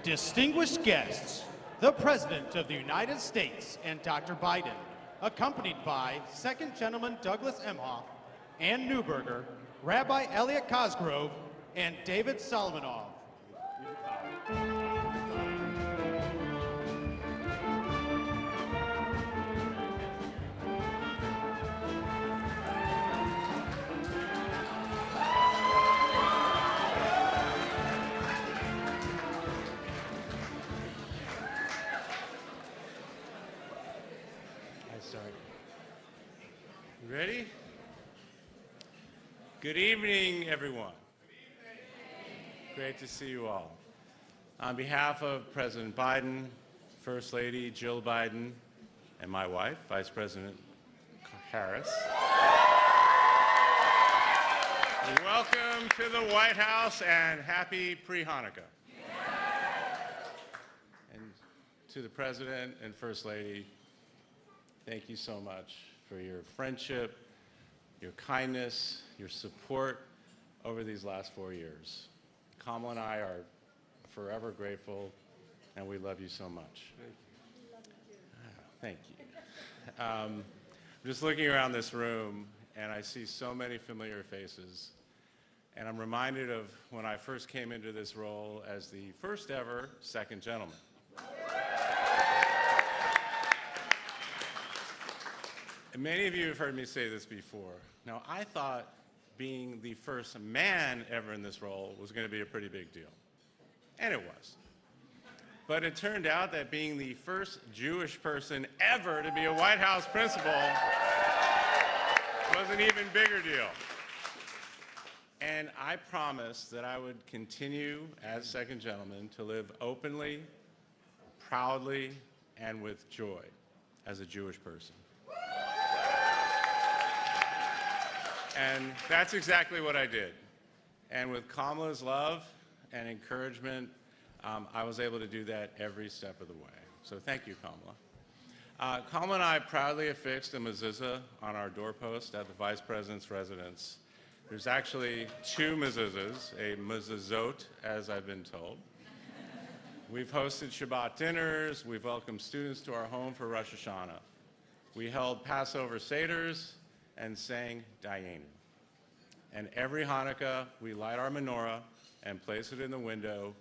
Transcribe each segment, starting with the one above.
Distinguished guests, the President of the United States and Dr. Biden, accompanied by Second Gentleman Douglas Emhoff, Ann Neuberger, Rabbi Elliot Cosgrove, and David Solomonov. Ready? Good evening, everyone. Great to see you all. On behalf of President Biden, First Lady Jill Biden, and my wife, Vice President Harris, welcome to the White House and happy pre-Hanukkah. And to the President and First Lady, thank you so much for your friendship, your kindness, your support over these last 4 years. Kamala and I are forever grateful, and we love you so much. Thank you. I'm just looking around this room, and I see so many familiar faces. And I'm reminded of when I first came into this role as the first ever Second Gentleman. And many of you have heard me say this before. Now, I thought being the first man ever in this role was going to be a pretty big deal. And it was. But it turned out that being the first Jewish person ever to be a White House principal was an even bigger deal. And I promised that I would continue as Second Gentleman to live openly, proudly, and with joy as a Jewish person. And that's exactly what I did. And with Kamala's love and encouragement, I was able to do that every step of the way. So thank you, Kamala. Kamala and I proudly affixed a mezuzah on our doorpost at the Vice President's residence. There's actually two mezuzahs, a mezuzot, as I've been told. We've hosted Shabbat dinners. We've welcomed students to our home for Rosh Hashanah. We held Passover Seders and sang Dayenu. And every Hanukkah, we light our menorah and place it in the window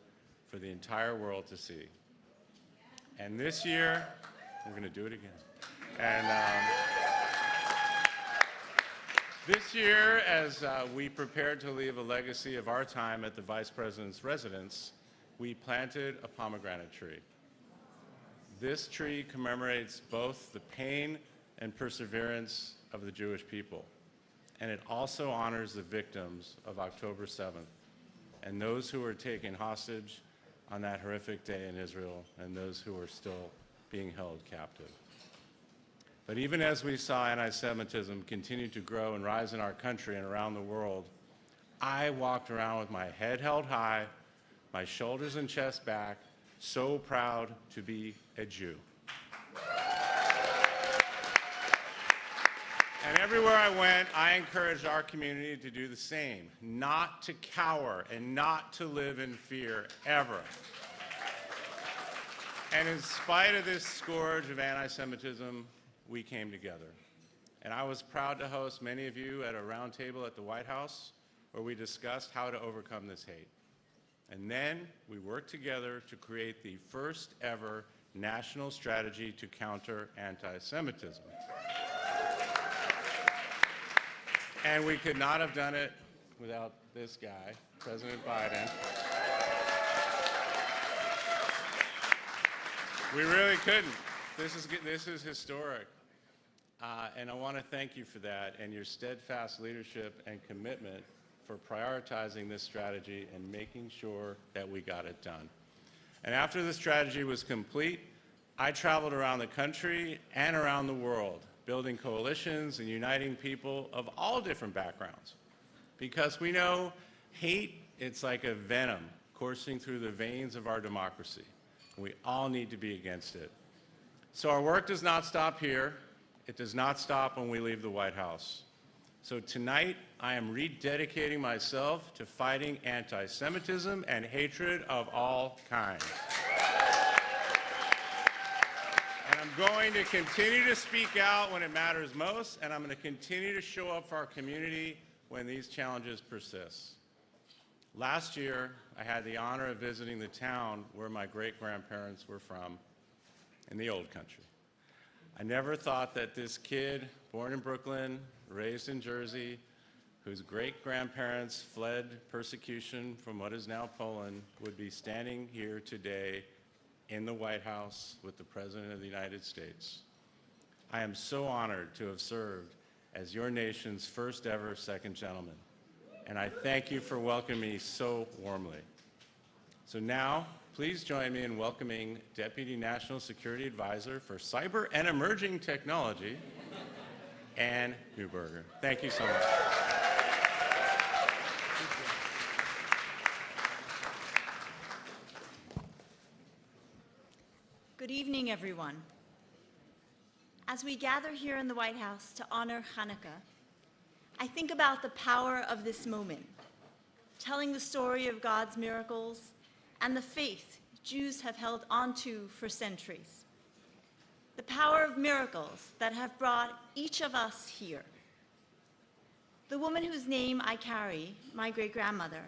for the entire world to see. And this year, we're going to do it again. And this year, as we prepared to leave a legacy of our time at the Vice President's residence, we planted a pomegranate tree. This tree commemorates both the pain and perseverance of the Jewish people, and it also honors the victims of October 7th and those who were taken hostage on that horrific day in Israel and those who are still being held captive. But even as we saw anti-Semitism continue to grow and rise in our country and around the world, I walked around with my head held high, my shoulders and chest back, so proud to be a Jew. And everywhere I went, I encouraged our community to do the same, not to cower and not to live in fear, ever. And in spite of this scourge of anti-Semitism, we came together. And I was proud to host many of you at a round table at the White House where we discussed how to overcome this hate. And then we worked together to create the first ever national strategy to counter anti-Semitism. And we could not have done it without this guy, President Biden. We really couldn't. This is historic. And I want to thank you for that and your steadfast leadership and commitment for prioritizing this strategy and making sure that we got it done. And after the strategy was complete, I traveled around the country and around the world, building coalitions and uniting people of all different backgrounds. Because we know hate, it's like a venom coursing through the veins of our democracy. We all need to be against it. So our work does not stop here. It does not stop when we leave the White House. So tonight, I am rededicating myself to fighting anti-Semitism and hatred of all kinds. And I'm going to continue to speak out when it matters most, and I'm going to continue to show up for our community when these challenges persist. Last year, I had the honor of visiting the town where my great-grandparents were from, in the old country. I never thought that this kid, born in Brooklyn, raised in Jersey, whose great-grandparents fled persecution from what is now Poland, would be standing here today in the White House with the President of the United States. I am so honored to have served as your nation's first ever second gentleman, and I thank you for welcoming me so warmly. So now, please join me in welcoming Deputy National Security Advisor for Cyber and Emerging Technology, Ann Neuberger. Thank you so much. Good evening, everyone. As we gather here in the White House to honor Hanukkah, I think about the power of this moment, telling the story of God's miracles and the faith Jews have held onto for centuries. The power of miracles that have brought each of us here. The woman whose name I carry, my great-grandmother,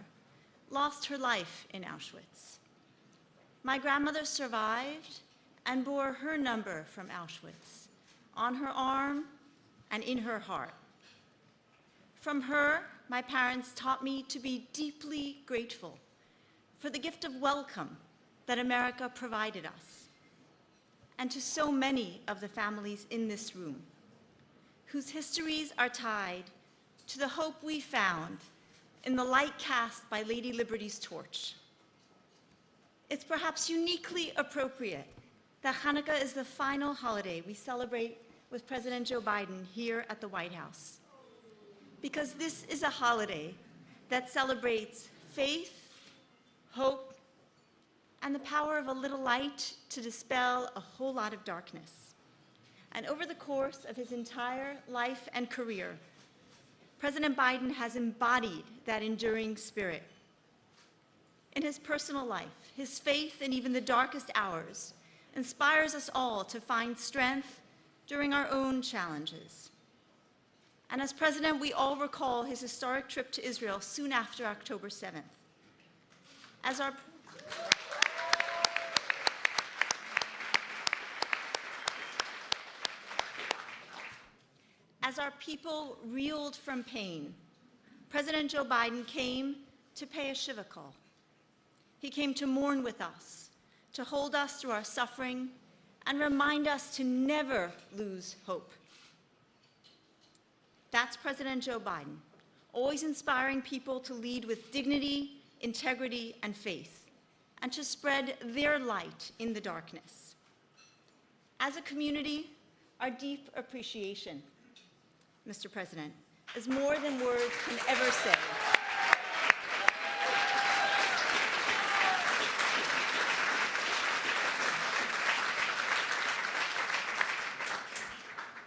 lost her life in Auschwitz. My grandmother survived and bore her number from Auschwitz on her arm and in her heart. From her, my parents taught me to be deeply grateful for the gift of welcome that America provided us, and to so many of the families in this room, whose histories are tied to the hope we found in the light cast by Lady Liberty's torch. It's perhaps uniquely appropriate that Hanukkah is the final holiday we celebrate with President Joe Biden here at the White House, because this is a holiday that celebrates faith, hope, and the power of a little light to dispel a whole lot of darkness. And over the course of his entire life and career, President Biden has embodied that enduring spirit. In his personal life, his faith in even the darkest hours inspires us all to find strength during our own challenges. And as president, we all recall his historic trip to Israel soon after October 7th. As our people reeled from pain, President Joe Biden came to pay a Shiva call. He came to mourn with us, to hold us through our suffering, and remind us to never lose hope. That's President Joe Biden, always inspiring people to lead with dignity, integrity, and faith, and to spread their light in the darkness. As a community, our deep appreciation, Mr. President, is more than words can ever say.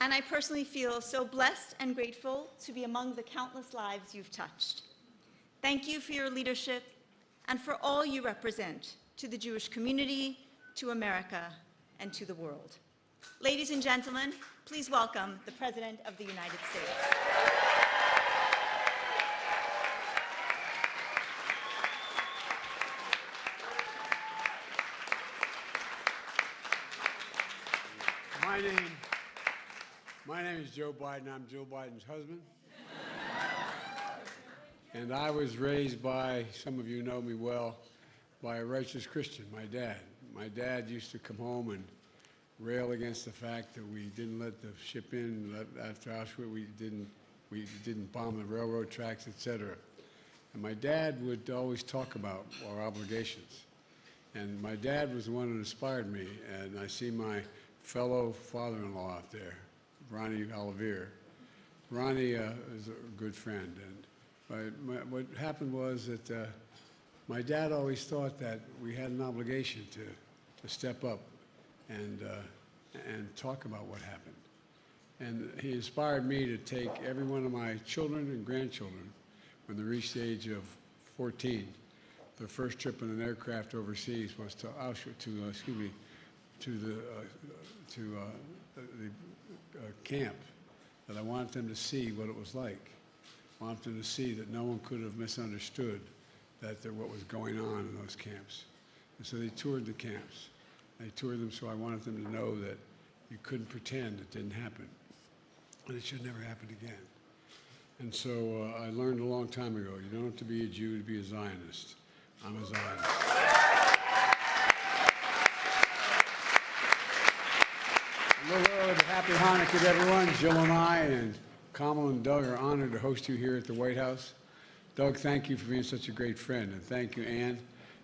And I personally feel so blessed and grateful to be among the countless lives you've touched. Thank you for your leadership and for all you represent to the Jewish community, to America, and to the world. Ladies and gentlemen, please welcome the President of the United States. My name is Joe Biden. I'm Jill Biden's husband. And I was raised by, some of you know me well, by a righteous Christian, my dad. My dad used to come home and rail against the fact that we didn't let the ship in after Auschwitz. We didn't bomb the railroad tracks, etc. And my dad would always talk about our obligations. And my dad was the one who inspired me. And I see my fellow father-in-law out there, Ronnie Olivier. Ronnie is a good friend. And what happened was that my dad always thought that we had an obligation to step up and talk about what happened. And he inspired me to take every one of my children and grandchildren, when they reached the age of 14, their first trip in an aircraft overseas was to Auschwitz, to the camp, that I wanted them to see what it was like. I wanted them to see that no one could have misunderstood what was going on in those camps. And so they toured the camps. They toured them, so I wanted them to know that you couldn't pretend it didn't happen, and it should never happen again. And so I learned a long time ago, you don't have to be a Jew to be a Zionist. I'm a Zionist. A little early, but happy Hanukkah to everyone. Jill and I and Kamala and Doug are honored to host you here at the White House. Doug, thank you for being such a great friend, and thank you, Ann.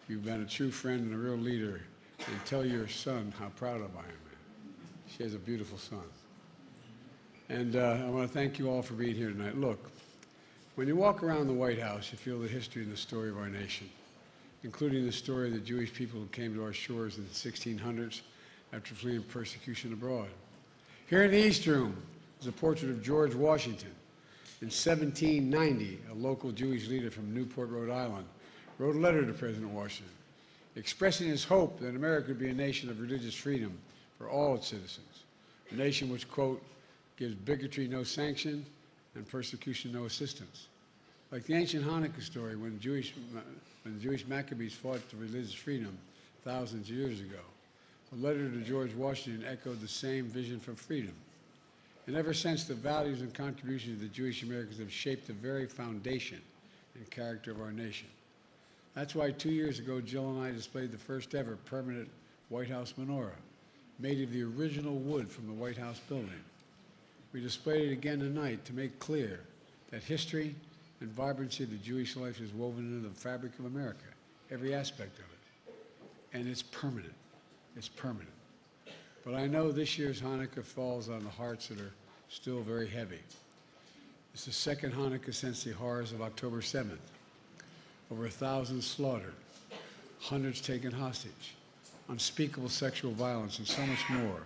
You've been a true friend and a real leader. And tell your son how proud of I am. She has a beautiful son. And I want to thank you all for being here tonight. Look, when you walk around the White House, you feel the history and the story of our nation, including the story of the Jewish people who came to our shores in the 1600s after fleeing persecution abroad. Here in the East Room is a portrait of George Washington. In 1790, a local Jewish leader from Newport, Rhode Island, wrote a letter to President Washington, expressing his hope that America would be a nation of religious freedom for all its citizens, a nation which, quote, gives bigotry no sanction and persecution no assistance. Like the ancient Hanukkah story when the Jewish Maccabees fought for religious freedom thousands of years ago, the letter to George Washington echoed the same vision for freedom. And ever since, the values and contributions of the Jewish Americans have shaped the very foundation and character of our nation. That's why 2 years ago, Jill and I displayed the first ever permanent White House menorah, made of the original wood from the White House building. We displayed it again tonight to make clear that history and vibrancy of the Jewish life is woven into the fabric of America, every aspect of it. And it's permanent. It's permanent. But I know this year's Hanukkah falls on the hearts that are still very heavy. It's the second Hanukkah since the horrors of October 7th. Over 1,000 slaughtered, hundreds taken hostage, unspeakable sexual violence, and so much more.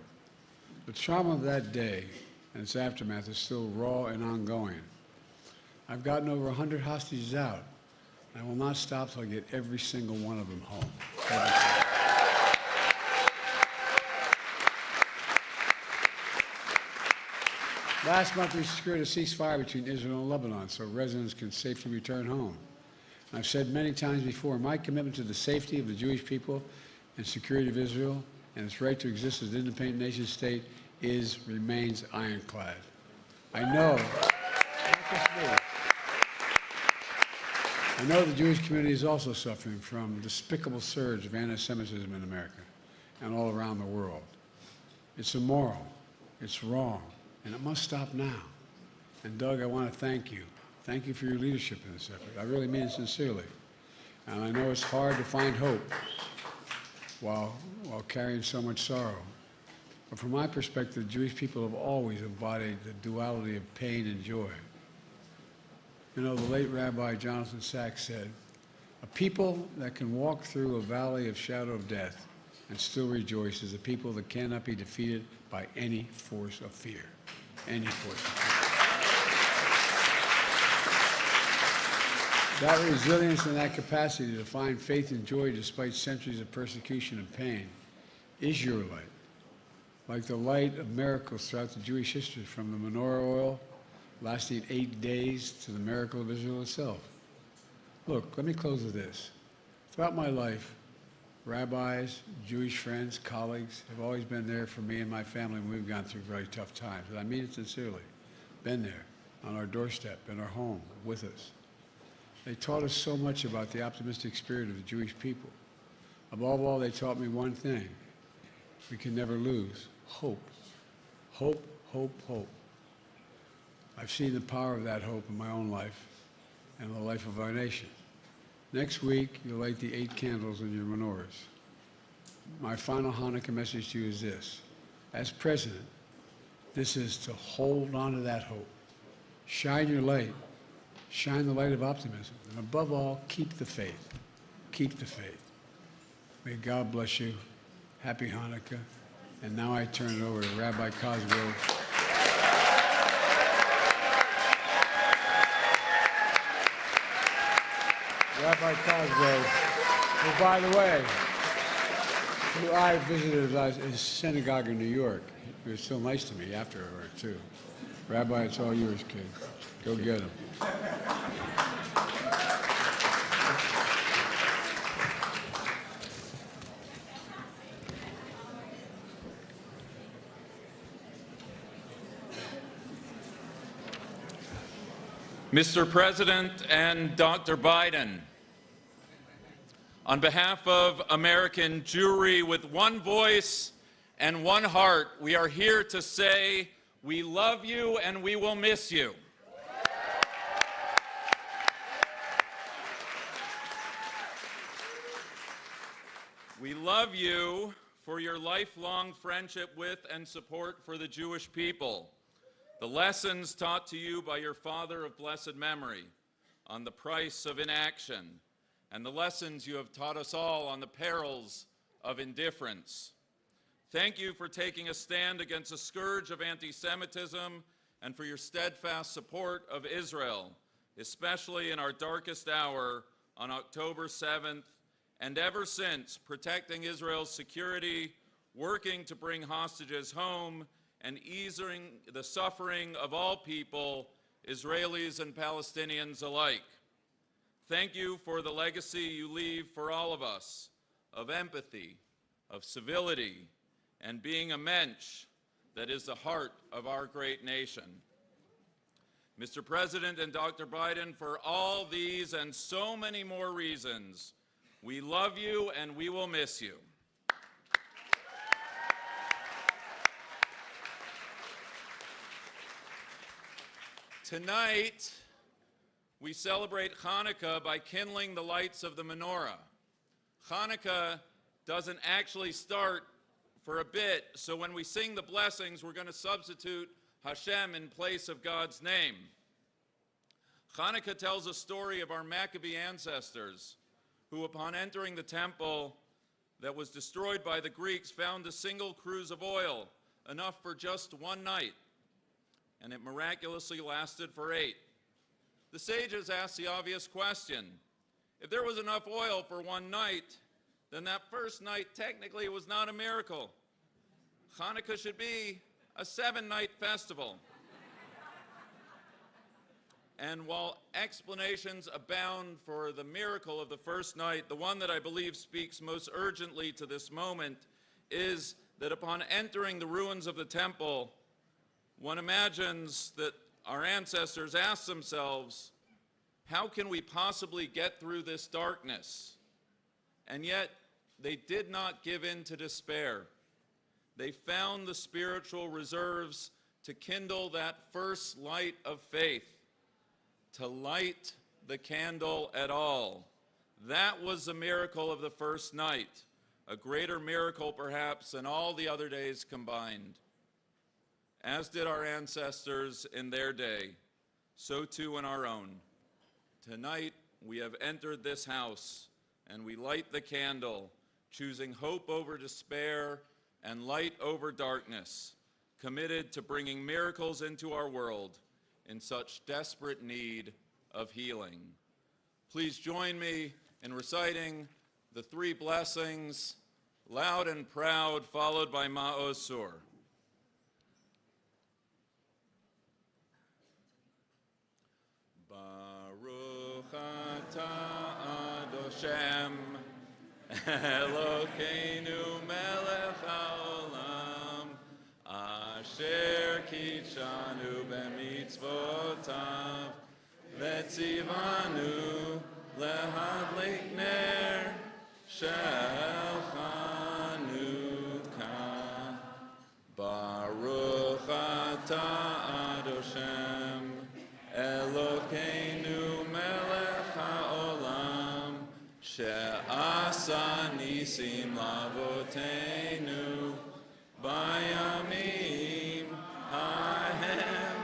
The trauma of that day and its aftermath is still raw and ongoing. I've gotten over 100 hostages out, I will not stop till I get every single one of them home. Last month, we secured a ceasefire between Israel and Lebanon so residents can safely return home. I've said many times before, my commitment to the safety of the Jewish people and security of Israel and its right to exist as an independent nation state remains ironclad. I know, not just me, I know the Jewish community is also suffering from a despicable surge of anti-Semitism in America and all around the world. It's immoral, it's wrong, and it must stop now. And Doug, I want to thank you. Thank you for your leadership in this effort. I really mean it sincerely. And I know it's hard to find hope while carrying so much sorrow. But from my perspective, the Jewish people have always embodied the duality of pain and joy. You know, the late Rabbi Jonathan Sacks said, "A people that can walk through a valley of shadow of death and still rejoice is a people that cannot be defeated by any force of fear." Any force of fear. That resilience and that capacity to find faith and joy despite centuries of persecution and pain is your light. Like the light of miracles throughout the Jewish history, from the menorah oil lasting 8 days to the miracle of Israel itself. Look, let me close with this. Throughout my life, rabbis, Jewish friends, colleagues have always been there for me and my family when we've gone through very tough times. And I mean it sincerely. Been there, on our doorstep, in our home, with us. They taught us so much about the optimistic spirit of the Jewish people. Above all, they taught me one thing: we can never lose hope. Hope, hope, hope. I've seen the power of that hope in my own life and the life of our nation. Next week, you'll light the 8 candles in your menorahs. My final Hanukkah message to you is this: as president, this is to hold on to that hope. Shine your light. Shine the light of optimism. And above all, keep the faith. Keep the faith. May God bless you. Happy Hanukkah. And now I turn it over to Rabbi Cosgrove. Rabbi Cosgrove, who, by the way, who I visited his synagogue in New York. He was so nice to me afterward, too. Rabbi, it's all yours, kid. Go get him. Mr. President and Dr. Biden, on behalf of American Jewry, with one voice and one heart, we are here to say we love you and we will miss you. We love you for your lifelong friendship with and support for the Jewish people, the lessons taught to you by your father of blessed memory on the price of inaction, and the lessons you have taught us all on the perils of indifference. Thank you for taking a stand against a scourge of anti-Semitism and for your steadfast support of Israel, especially in our darkest hour on October 7th, and ever since, protecting Israel's security, working to bring hostages home, and easing the suffering of all people, Israelis and Palestinians alike. Thank you for the legacy you leave for all of us of empathy, of civility, and being a mensch that is the heart of our great nation. Mr. President and Dr. Biden, for all these and so many more reasons, we love you and we will miss you. Tonight, we celebrate Hanukkah by kindling the lights of the menorah. Hanukkah doesn't actually start for a bit, so when we sing the blessings, we're going to substitute Hashem in place of God's name. Hanukkah tells a story of our Maccabee ancestors who, upon entering the temple that was destroyed by the Greeks, found a single cruse of oil, enough for just one night, and it miraculously lasted for 8. The sages asked the obvious question: If there was enough oil for one night, then that first night technically was not a miracle. Hanukkah should be a 7-night festival. And while explanations abound for the miracle of the first night, the one that I believe speaks most urgently to this moment is that upon entering the ruins of the temple, one imagines that our ancestors asked themselves, how can we possibly get through this darkness? And yet, they did not give in to despair. They found the spiritual reserves to kindle that first light of faith, to light the candle at all. That was the miracle of the first night, a greater miracle perhaps than all the other days combined. As did our ancestors in their day, so too in our own. Tonight, we have entered this house, and we light the candle, choosing hope over despair and light over darkness, committed to bringing miracles into our world in such desperate need of healing. Please join me in reciting the 3 blessings, loud and proud, followed by Ma'oz Sur. Baruch atah Adoshem, Elokeinu melech haolam, asher kitshanu b'mitzvotav, v'tzivanu lehadlik ner shel Hanukkah. Baruch atah Adoshem, Elokeinu melech haolam, she'asa nisim lavoteinu, bayamim hahem,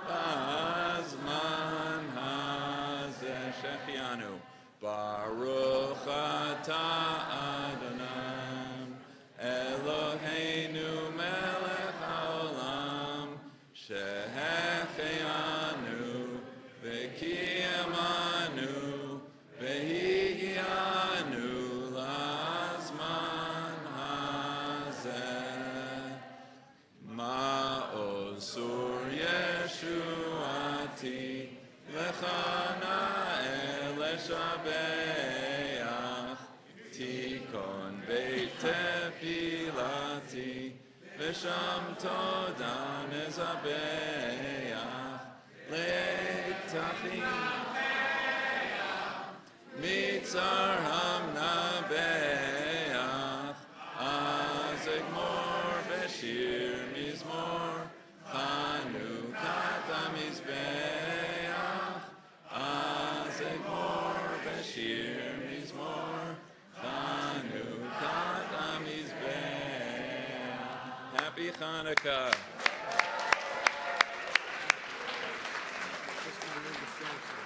ba'azman hazeh shechianu. Baruch atah Adonai, Eloheinu melech haolam, shehechianu, v'kiyamanu, v'higianu lazman hazeh. Ma'oz Sur Yeshuati, lecha na'el leshabeach, tikon beit tefilati, v'sham toda nezabeach, le'tachim mitzar hamnabeach, az egmor b'shir mizmor, Chanukah hamizbeach, az egmor b'shir mizmor, Chanukah hamizbeach. Happy Hanukkah. Just gonna read the stanza.